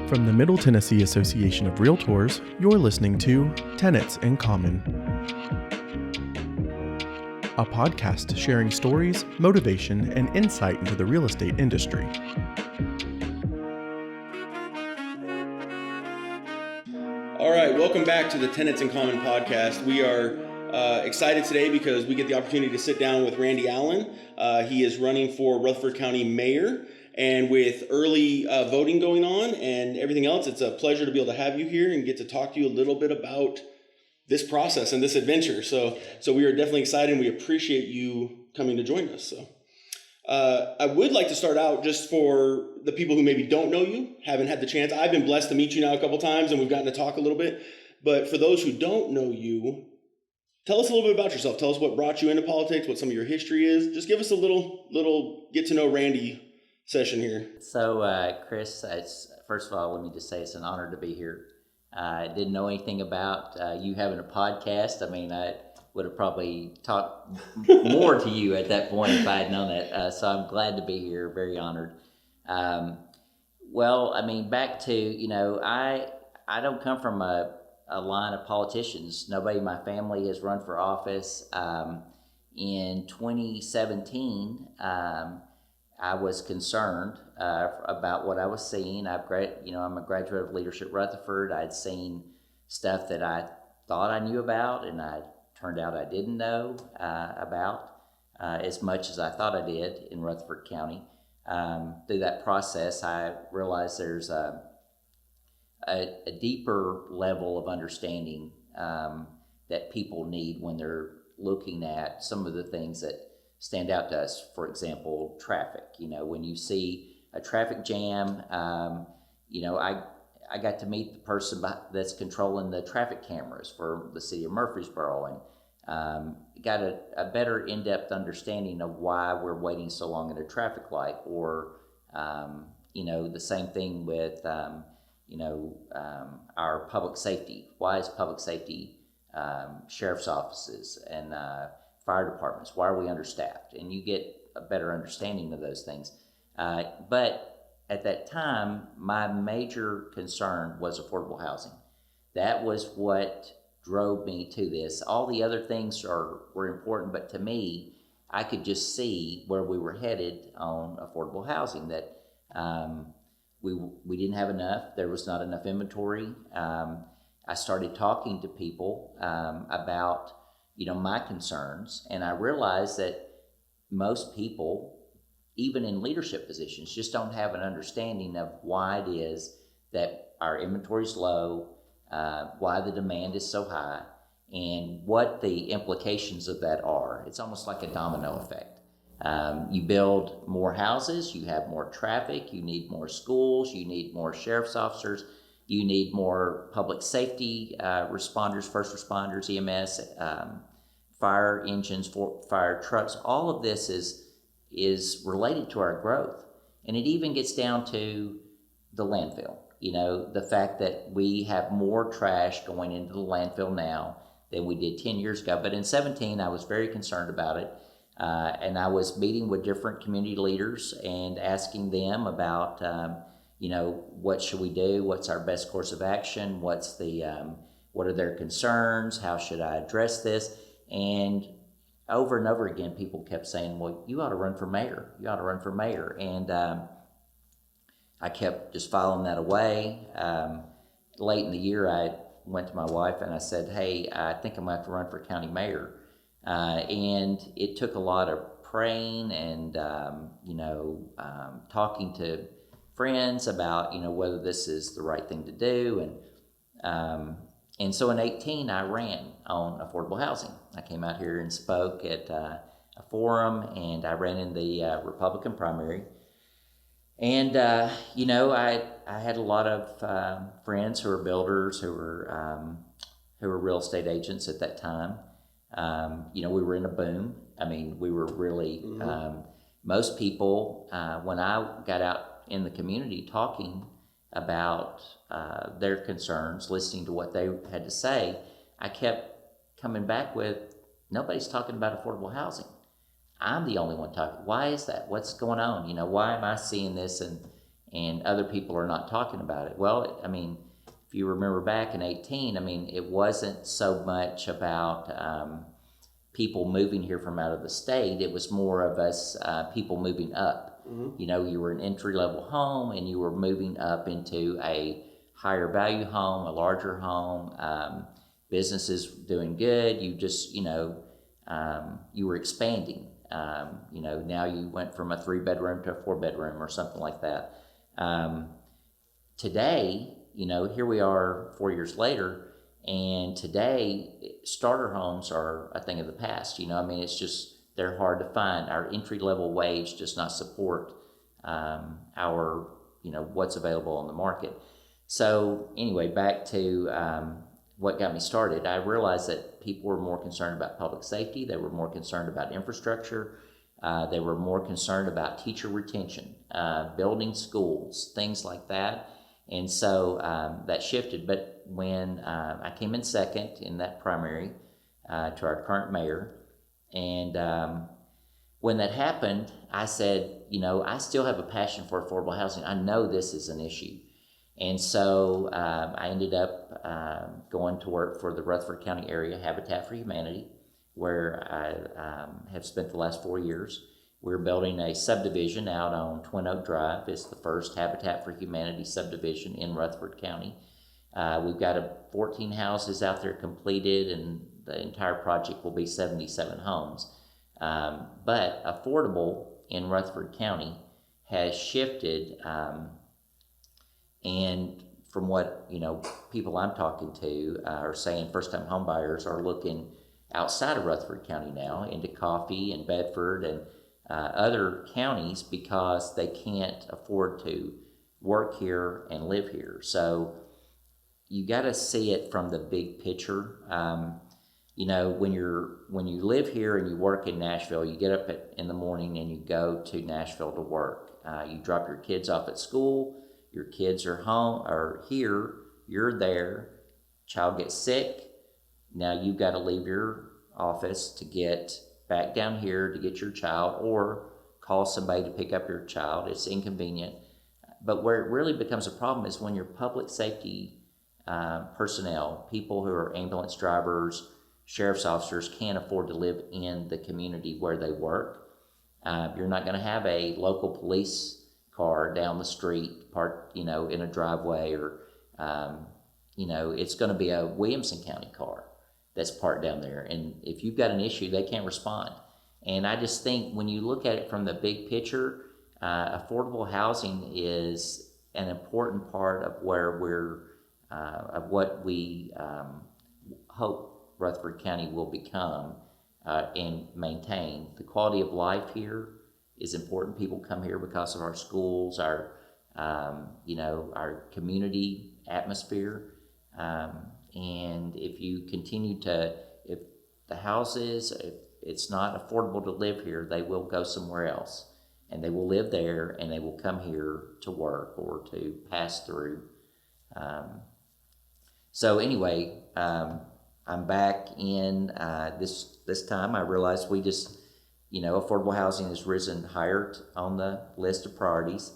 From the Middle Tennessee Association of Realtors, you're listening to Tenets in Common, a podcast sharing stories, motivation, and insight into the real estate industry. All right, welcome back to the Tenets in Common podcast. We are excited today because we get the opportunity to sit down with Randy Allen. He is running for Rutherford County Mayor, and with early voting going on and everything else, it's a pleasure to be able to have you here and get to talk to you a little bit about this process and this adventure. So we are definitely excited, and we appreciate you coming to join us. So I would like to start out just for the people who maybe don't know you, haven't had the chance. I've been blessed to meet you now a couple times, and we've gotten to talk a little bit. But for those who don't know you, tell us a little bit about yourself. Tell us what brought you into politics, what some of your history is. Just give us a little get to know Randy session here. So, Chris, first of all, let me just say it's an honor to be here. I didn't know anything about you having a podcast. I mean, I would have probably talked more to you at that point if I had known that. So I'm glad to be here, very honored. Well, I mean, back to, I don't come from a line of politicians. Nobody in my family has run for office. In 2017, I was concerned about what I was seeing. I'm a graduate of leadership at Rutherford. I'd seen stuff that I thought I knew about, and turned out I didn't know about as much as I thought I did in Rutherford County. Through that process, I realized there's a deeper level of understanding that people need when they're looking at some of the things that stand out to us. For example, traffic. When you see a traffic jam, I got to meet the person that's controlling the traffic cameras for the city of Murfreesboro, and got a better in-depth understanding of why we're waiting so long at a traffic light, or the same thing with our public safety. Why is public safety, sheriff's offices and fire departments, why are we understaffed? And you get a better understanding of those things. But at that time, my major concern was affordable housing. That was what drove me to this. All the other things were important, but to me, I could just see where we were headed on affordable housing, that we didn't have enough. There was not enough inventory. I started talking to people about my concerns, and I realized that most people, even in leadership positions, just don't have an understanding of why it is that our inventory is low, why the demand is so high, and what the implications of that are. It's almost like a domino effect. You build more houses, you have more traffic, you need more schools, you need more sheriff's officers, you need more public safety responders, first responders, EMS, fire engines, fire trucks. All of this is related to our growth. And it even gets down to the landfill. The fact that we have more trash going into the landfill now than we did 10 years ago. But in 2017, I was very concerned about it. And I was meeting with different community leaders and asking them about, what should we do? What's our best course of action? What are their concerns? How should I address this? And over and over again, people kept saying, well, you ought to run for mayor. You ought to run for mayor. And I kept just filing that away. Late in the year, I went to my wife and I said, hey, I think I'm going to have to run for county mayor. And it took a lot of praying and, talking to friends about, whether this is the right thing to do. And so in 2018, I ran on affordable housing. I came out here and spoke at a forum, and I ran in the Republican primary. And, I had a lot of friends who were builders, who were real estate agents at that time. We were in a boom. I mean, we were really, most people, when I got out in the community talking about their concerns, listening to what they had to say, I kept coming back with, nobody's talking about affordable housing. I'm the only one talking. Why is that? What's going on? Why am I seeing this and other people are not talking about it. Well, I mean, if you remember back in 18, I mean, it wasn't so much about people moving here from out of the state. It was more of us, people moving up. You know, you were an entry-level home and you were moving up into a higher value home, a larger home, businesses doing good. You just, you know, you were expanding. You know, now you went from a 3-bedroom to a 4-bedroom or something like that. Today, you know, here we are 4 years later, and today starter homes are a thing of the past. You know, I mean, it's just, they're hard to find. Our entry-level wage does not support our, you know, what's available on the market. So anyway, back to what got me started. I realized that people were more concerned about public safety. They were more concerned about infrastructure. They were more concerned about teacher retention, building schools, things like that. And so that shifted. But when I came in second in that primary to our current mayor, and when that happened, I said, you know, I still have a passion for affordable housing. I know this is an issue. And so I ended up going to work for the Rutherford County area Habitat for Humanity, where I have spent the last 4 years. We're building a subdivision out on Twin Oak Drive. It's the first Habitat for Humanity subdivision in Rutherford County. We've got 14 houses out there completed, and the entire project will be 77 homes. But affordable in Rutherford County has shifted, and from what, you know, people I'm talking to are saying, first-time home buyers are looking outside of Rutherford County now into Coffee and Bedford and other counties because they can't afford to work here and live here. So you got to see it from the big picture. You know, when you live here and you work in Nashville, you get up in the morning and you go to Nashville to work. You drop your kids off at school. Your kids are home or here. You're there. Child gets sick. Now you've got to leave your office to get back down here to get your child, or call somebody to pick up your child. It's inconvenient. But where it really becomes a problem is when your public safety personnel, people who are ambulance drivers, sheriff's officers, can't afford to live in the community where they work. You're not going to have a local police car down the street parked, you know, in a driveway, or you know, it's going to be a Williamson County car that's parked down there. And if you've got an issue, they can't respond. And I just think when you look at it from the big picture, affordable housing is an important part of where of what we hope Rutherford County will become and maintain. The quality of life here is important. People come here because of our schools, our you know, our community atmosphere. And if you continue to, if the houses, if it's not affordable to live here, they will go somewhere else, and they will live there, and they will come here to work or to pass through. So anyway, I'm back in this time. I realized we just, you know, affordable housing has risen higher on the list of priorities.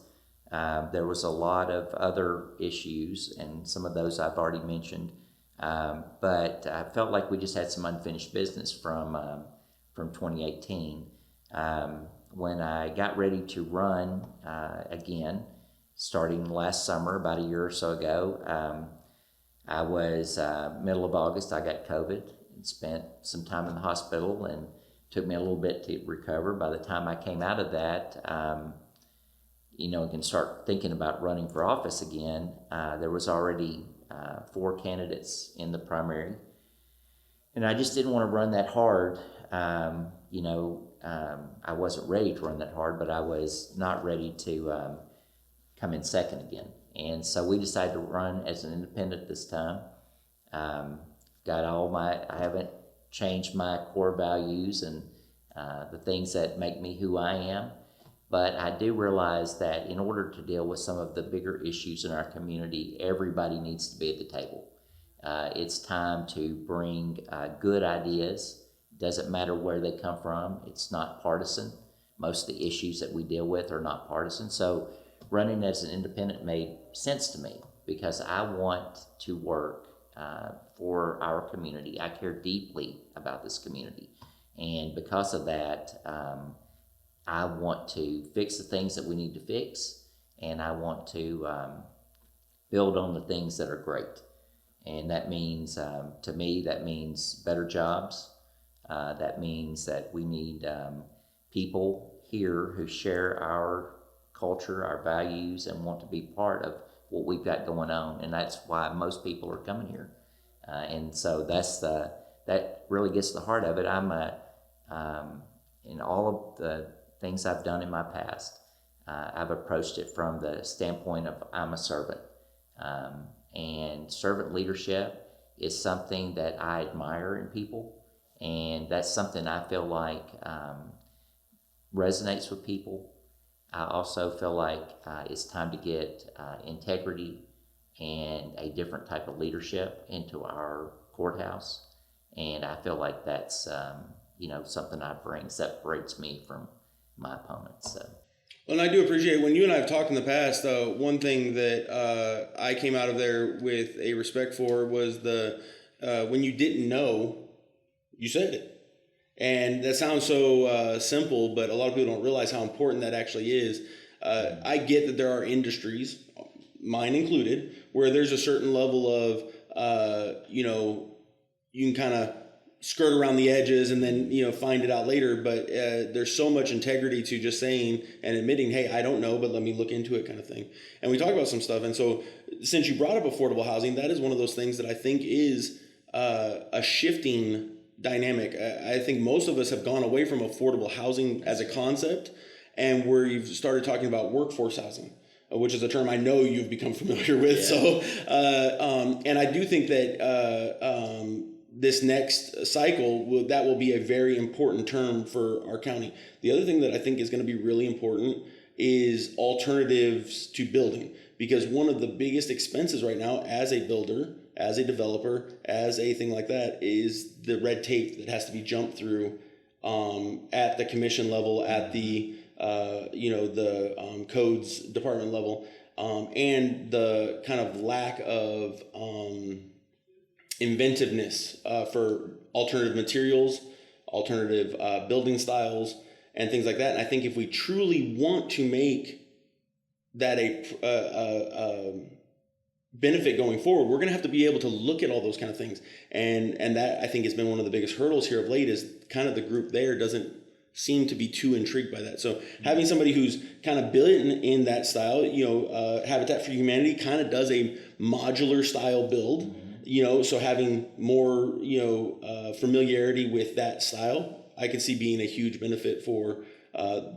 There was a lot of other issues, and some of those I've already mentioned. But I felt like we just had some unfinished business from 2018. When I got ready to run again, starting last summer, about a year or so ago, I was middle of August, I got COVID and spent some time in the hospital, and took me a little bit to recover. By the time I came out of that, you know, and can start thinking about running for office again, there was already 4 candidates in the primary, and I just didn't want to run that hard. You know, I wasn't ready to run that hard, but I was not ready to come in second again. And so we decided to run as an independent this time. I haven't changed my core values and the things that make me who I am. But I do realize that in order to deal with some of the bigger issues in our community, everybody needs to be at the table. It's time to bring good ideas. Doesn't matter where they come from. It's not partisan. Most of the issues that we deal with are not partisan. So running as an independent made sense to me because I want to work for our community. I care deeply about this community. And because of that, I want to fix the things that we need to fix, and I want to build on the things that are great. And that means, to me, that means better jobs. That means that we need people here who share our culture, our values, and want to be part of what we've got going on. And that's why most people are coming here. And so that really gets to the heart of it. In all of the things I've done in my past, I've approached it from the standpoint of I'm a servant. And servant leadership is something that I admire in people. And that's something I feel like resonates with people. I also feel like it's time to get integrity and a different type of leadership into our courthouse. And I feel like that's something I bring separates me from my opponents. So. Well, and I do appreciate when you and I have talked in the past. One thing that I came out of there with a respect for was when you didn't know, you said it. And that sounds so simple, but a lot of people don't realize how important that actually is. I get that there are industries, mine included, where there's a certain level of, you can kind of skirt around the edges and then, find it out later. But there's so much integrity to just saying and admitting, hey, I don't know, but let me look into it kind of thing. And we talk about some stuff. And so since you brought up affordable housing, that is one of those things that I think is a shifting dynamic. I think most of us have gone away from affordable housing as a concept, and we've started talking about workforce housing, which is a term I know you've become familiar with. Yeah. So, and I do think that this next cycle will be a very important term for our county. The other thing that I think is going to be really important is alternatives to building, because one of the biggest expenses right now as a builder, as a developer, as a thing like that, is the red tape that has to be jumped through at the commission level, at the codes department level, and the kind of lack of inventiveness for alternative materials, alternative building styles, and things like that. And I think if we truly want to make that a benefit going forward, we're going to have to be able to look at all those kind of things. And that, I think, has been one of the biggest hurdles here of late, is kind of the group there doesn't seem to be too intrigued by that. So having somebody who's kind of built in that style, Habitat for Humanity kind of does a modular style build, so having more, familiarity with that style, I could see being a huge benefit for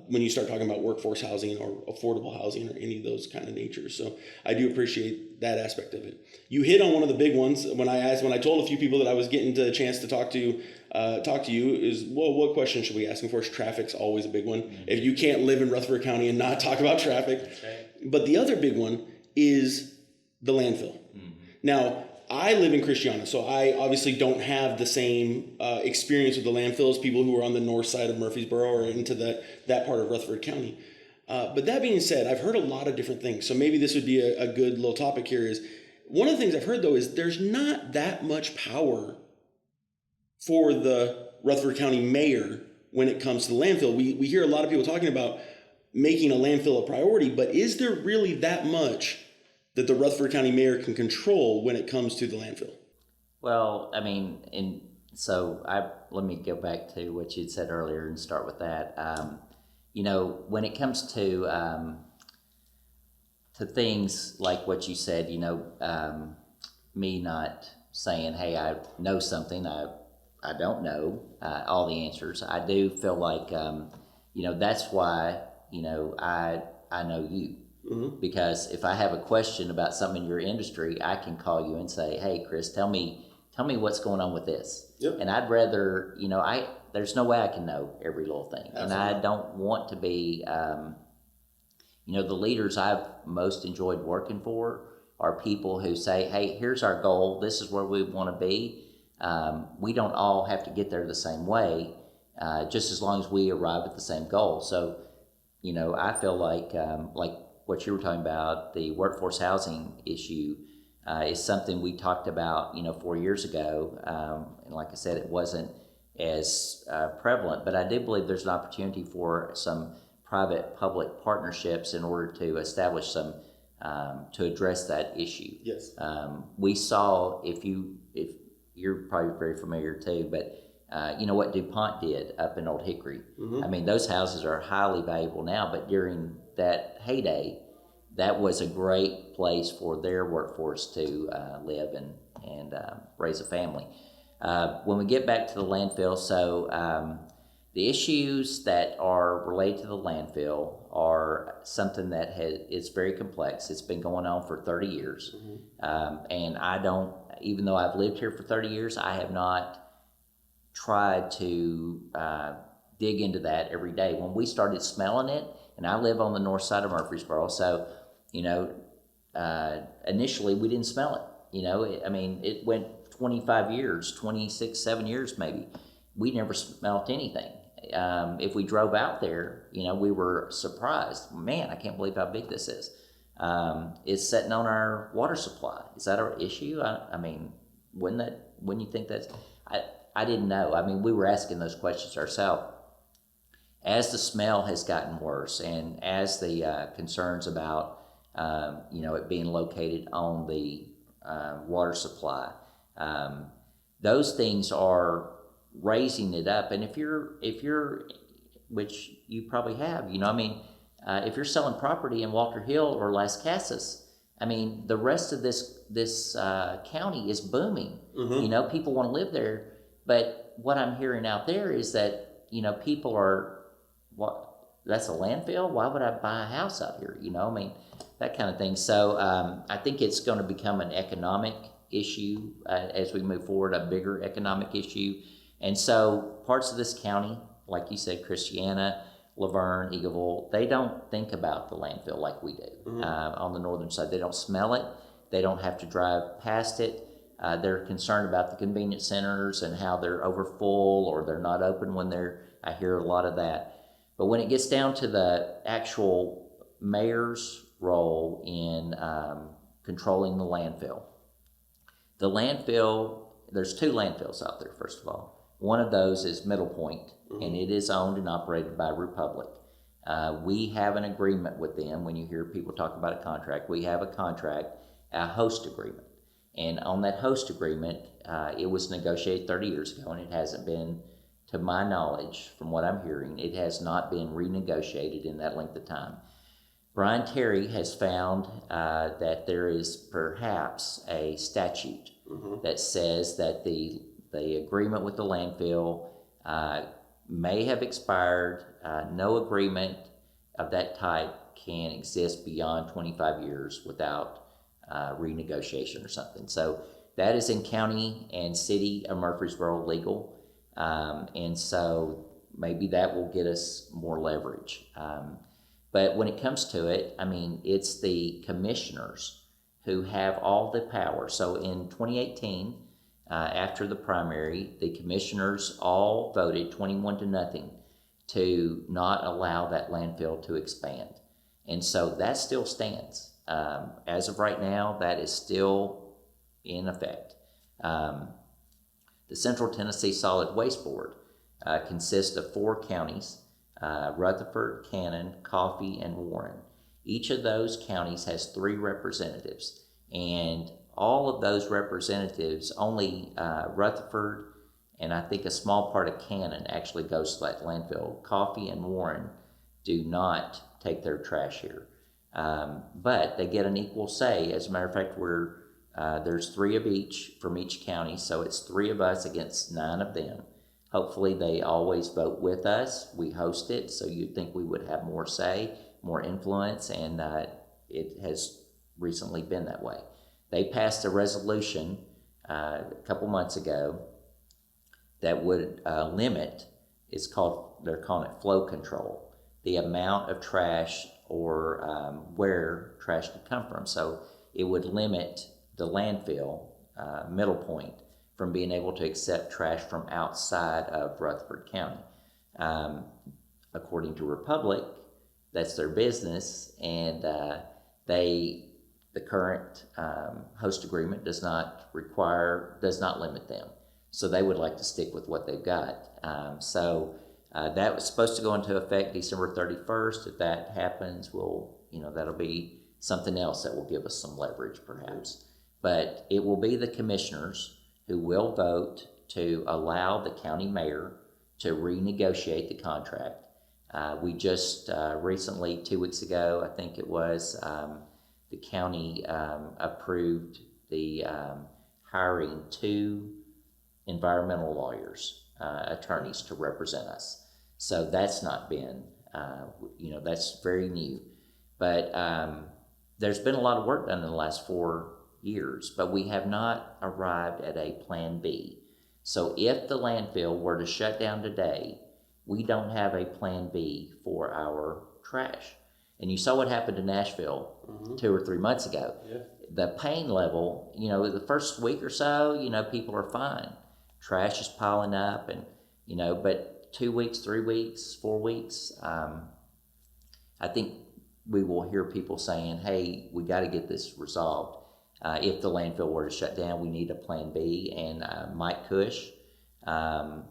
when you start talking about workforce housing or affordable housing or any of those kind of natures. So I do appreciate that aspect of it. You hit on one of the big ones when I told a few people that I was getting a chance to talk to you is, well, what question should we ask? And of course, traffic's always a big one. Mm-hmm. If you can't live in Rutherford County and not talk about traffic. Right. But the other big one is the landfill. Mm-hmm. Now, I live in Christiana, so I obviously don't have the same experience with the landfill as people who are on the north side of Murfreesboro or into that part of Rutherford County. But that being said, I've heard a lot of different things. So maybe this would be a good little topic here. Is one of the things I've heard, though, is there's not that much power for the Rutherford County mayor when it comes to the landfill. We hear a lot of people talking about making a landfill a priority, but is there really that much that the Rutherford County mayor can control when it comes to the landfill? Well, I mean, let me go back to what you'd said earlier and start with that. When it comes to things like what you said, me not saying, hey, I know something, I don't know all the answers. I do feel like, that's why, I know you. Mm-hmm. Because if I have a question about something in your industry, I can call you and say, hey, Chris, tell me what's going on with this. Yep. And I'd rather, there's no way I can know every little thing. Absolutely. And I don't want to be, the leaders I've most enjoyed working for are people who say, hey, here's our goal. This is where we want to be. We don't all have to get there the same way, just as long as we arrive at the same goal. So, I feel like what you were talking about, the workforce housing issue, is something we talked about, 4 years ago. And like I said, it wasn't as prevalent, but I do believe there's an opportunity for some private-public partnerships in order to establish some, to address that issue. Yes. We saw, if you're probably very familiar too, but you know what DuPont did up in Old Hickory. Mm-hmm. I mean, those houses are highly valuable now, but during that heyday, that was a great place for their workforce to live and raise a family. When we get back to the landfill, so the issues that are related to the landfill are something that is very complex. It's been going on for 30 years. Mm-hmm. And I don't, even though I've lived here for 30 years, I have not tried to dig into that every day. When we started smelling it, and I live on the north side of Murfreesboro, so, initially we didn't smell it. It went 25 years, 26, 7 years maybe. We never smelt anything. If we drove out there, we were surprised. Man, I can't believe how big this is. It's sitting on our water supply. Is that our issue? Wouldn't you think that's... I didn't know. We were asking those questions ourselves. As the smell has gotten worse, and as the concerns about it being located on the water supply, those things are raising it up. And if you're, which you probably have, if you're selling property in Walter Hill or Las Casas, the rest of this county is booming. Mm-hmm. People want to live there. But what I'm hearing out there is that, people are, that's a landfill? Why would I buy a house out here? That kind of thing. So I think it's going to become an economic issue as we move forward, a bigger economic issue. And so parts of this county, like you said, Christiana, Laverne, Eagleville, they don't think about the landfill like we do. Mm-hmm. On the northern side. They don't smell it. They don't have to drive past it. They're concerned about the convenience centers and how they're overfull or they're not open when I hear a lot of that. But when it gets down to the actual mayor's role in controlling the landfill, there's two landfills out there, first of all. One of those is Middle Point, mm-hmm. and it is owned and operated by Republic. We have an agreement with them. When you hear people talk about a contract, we have a host agreement. And on that host agreement, it was negotiated 30 years ago, and it hasn't been, to my knowledge, from what I'm hearing, it has not been renegotiated in that length of time. Brian Terry has found that there is perhaps a statute mm-hmm. that says that the agreement with the landfill may have expired. No agreement of that type can exist beyond 25 years without renegotiation or something. So that is in county and city of Murfreesboro legal. And so maybe that will get us more leverage. But when it comes to it, it's the commissioners who have all the power. So in 2018, after the primary, the commissioners all voted 21-0 to not allow that landfill to expand. And so that still stands. As of right now, that is still in effect. The Central Tennessee Solid Waste Board consists of 4 counties, Rutherford, Cannon, Coffee, and Warren. Each of those counties has 3 representatives, and all of those representatives, only Rutherford and I think a small part of Cannon actually goes to that landfill. Coffee and Warren do not take their trash here. But they get an equal say. As a matter of fact, there's 3 of each from each county, so it's 3 of us against 9 of them. Hopefully they always vote with us. We host it, so you'd think we would have more say, more influence, and it has recently been that way. They passed a resolution a couple months ago that would limit, they're calling it flow control, the amount of trash or where trash could come from. So it would limit the landfill, Middle Point, from being able to accept trash from outside of Rutherford County. According to Republic, that's their business, and the current host agreement does not limit them. So they would like to stick with what they've got. That was supposed to go into effect December 31st. If that happens, that'll be something else that will give us some leverage perhaps. But it will be the commissioners who will vote to allow the county mayor to renegotiate the contract. We just recently, 2 weeks ago, I think it was, the county approved the hiring 2 environmental lawyers, attorneys to represent us. So that's not been, that's very new. But there's been a lot of work done in the last 4 years, but we have not arrived at a plan B. So if the landfill were to shut down today, we don't have a plan B for our trash. And you saw what happened in Nashville 2 or 3 months ago. Yeah. The pain level, the first week or so, people are fine. Trash is piling up, and but 2 weeks, 3 weeks, 4 weeks, I think we will hear people saying, hey, we got to get this resolved. If the landfill were to shut down, we need a plan B. And Mike Cush,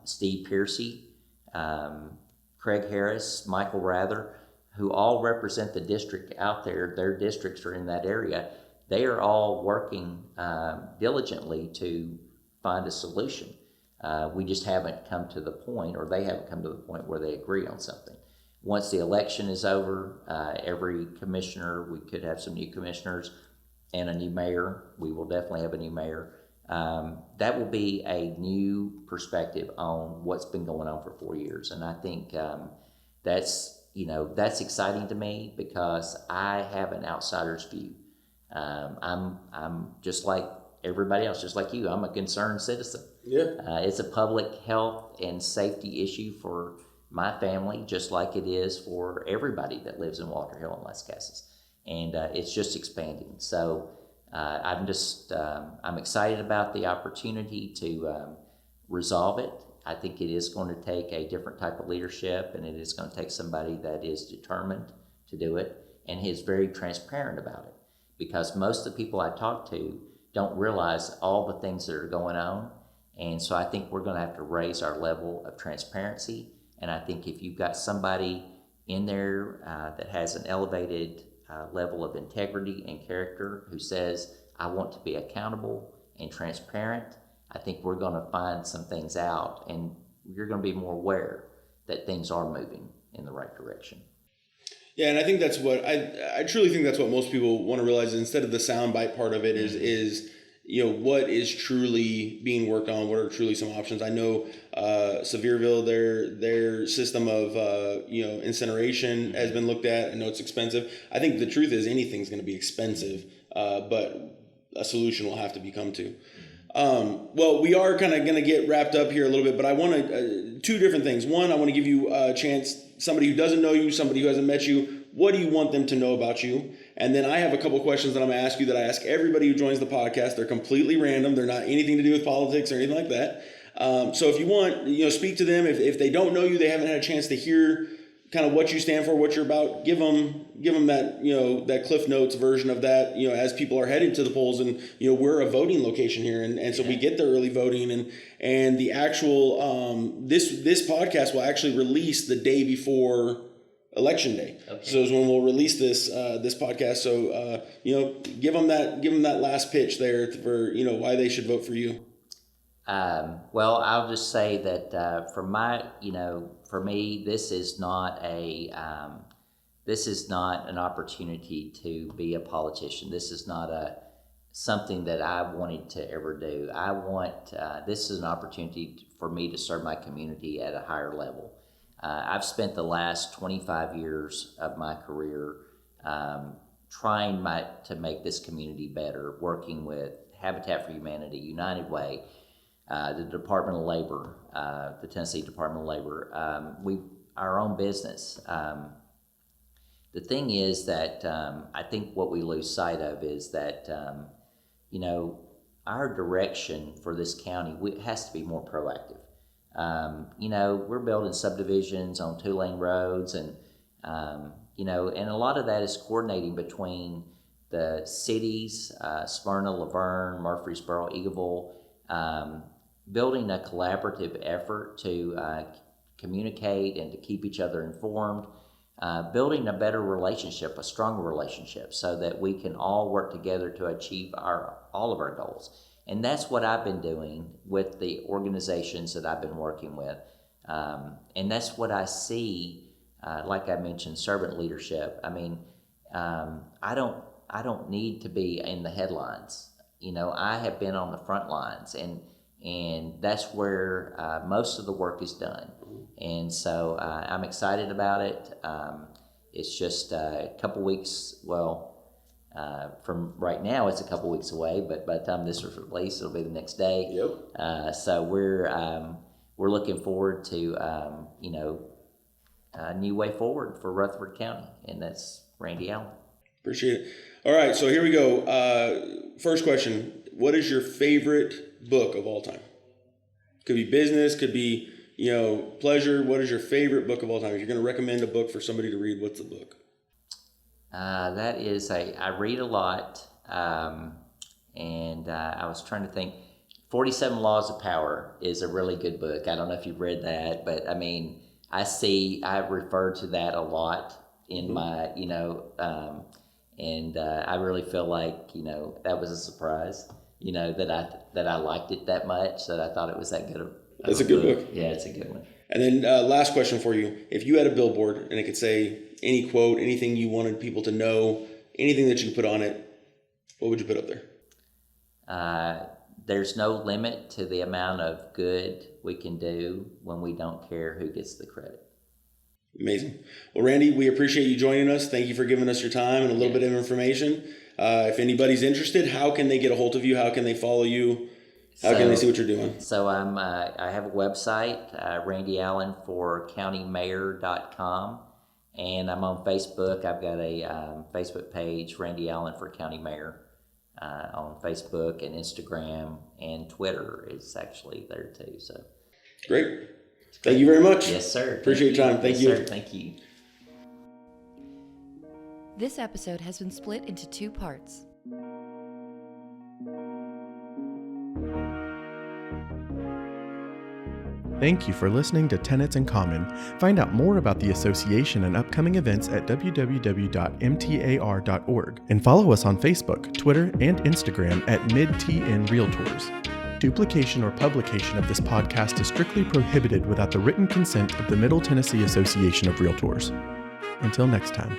Steve Piercy, Craig Harris, Michael Rather, who all represent the district out there, their districts are in that area, they are all working diligently to find a solution. We just haven't come to the point, or they haven't come to the point where they agree on something. Once the election is over, every commissioner, we could have some new commissioners and a new mayor. We will definitely have a new mayor. That will be a new perspective on what's been going on for 4 years. And I think that's exciting to me because I have an outsider's view. I'm just like everybody else, just like you. I'm a concerned citizen. Yeah. It's a public health and safety issue for my family, just like it is for everybody that lives in Walker Hill and Las Casas. And it's just expanding. So I'm excited about the opportunity to resolve it. I think it is going to take a different type of leadership, and it is going to take somebody that is determined to do it and is very transparent about it. Because most of the people I talk to don't realize all the things that are going on. And so I think we're going to have to raise our level of transparency. And I think if you've got somebody in there that has an elevated level of integrity and character who says, I want to be accountable and transparent, I think we're going to find some things out, and you're going to be more aware that things are moving in the right direction. Yeah, and I think that's what I truly think that's what most people want to realize. Instead of the soundbite part of it is what is truly being worked on. What are truly some options? I know Sevierville, their system of incineration has been looked at. I know it's expensive. I think the truth is anything's going to be expensive, but a solution will have to be come to. Well, we are kind of going to get wrapped up here a little bit, but I want to, 2 different things. One, I want to give you a chance, somebody who doesn't know you, somebody who hasn't met you, what do you want them to know about you? And then I have a couple questions that I'm going to ask you that I ask everybody who joins the podcast. They're completely random. They're not anything to do with politics or anything like that. So if you want, speak to them. If they don't know you, they haven't had a chance to hear kind of what you stand for, what you're about, give them that, that Cliff Notes version of that, as people are headed to the polls. And, we're a voting location here. And so we get the early voting and the actual, this podcast will actually release the day before Election Day. Okay. So is when we'll release this podcast. So, give them that last pitch there for, why they should vote for you. Well, I'll just say that for me, this is not an opportunity to be a politician. This is not something that I wanted to ever do. This is an opportunity for me to serve my community at a higher level. I've spent the last 25 years of my career trying to make this community better, working with Habitat for Humanity, United Way, the Department of Labor, the Tennessee Department of Labor, our own business. The thing is that I think what we lose sight of is that, our direction for this county has to be more proactive. We're building subdivisions on 2-lane roads, and And a lot of that is coordinating between the cities, Smyrna, Laverne, Murfreesboro, Eagleville, building a collaborative effort to communicate and to keep each other informed, building a better relationship, a stronger relationship, so that we can all work together to achieve all of our goals. And that's what I've been doing with the organizations that I've been working with. And that's what I see, like I mentioned, servant leadership. I mean, I don't need to be in the headlines. I have been on the front lines, and that's where most of the work is done. And so I'm excited about it. It's just a couple weeks, from right now it's a couple weeks away, but by the time this is released, it'll be the next day. Yep. So we're looking forward to a new way forward for Rutherford County, and that's Randy Allen. Appreciate it. All right, so here we go. First question: what is your favorite book of all time? Could be business, could be pleasure. What is your favorite book of all time? If you're going to recommend a book for somebody to read, what's the book? That is I read a lot, and I was trying to think. 47 Laws of Power is a really good book. I don't know if you've read that, but I mean, I refer to that a lot in my, and I really feel like, that was a surprise, that I liked it that much, that I thought it was that good of It's a good book. Yeah, it's a good one. And then last question for you. If you had a billboard and it could say any quote, anything you wanted people to know, anything that you could put on it, what would you put up there? There's no limit to the amount of good we can do when we don't care who gets the credit. Amazing. Well, Randy, we appreciate you joining us. Thank you for giving us your time and a little bit of information. If anybody's interested, how can they get a hold of you? How can they follow you? How can they see what you're doing? So I have a website, randyallenforcountymayor.com, and I'm on Facebook. I've got a Facebook page, Randy Allen for County Mayor, on Facebook and Instagram, and Twitter is actually there too. So great. Thank you very much. Yes, sir. Appreciate your time. Thank you. Sir. Thank you. This episode has been split into 2 parts. Thank you for listening to Tenets in Common. Find out more about the association and upcoming events at www.mtar.org and follow us on Facebook, Twitter, and Instagram at MidTN Realtors. Duplication or publication of this podcast is strictly prohibited without the written consent of the Middle Tennessee Association of Realtors. Until next time.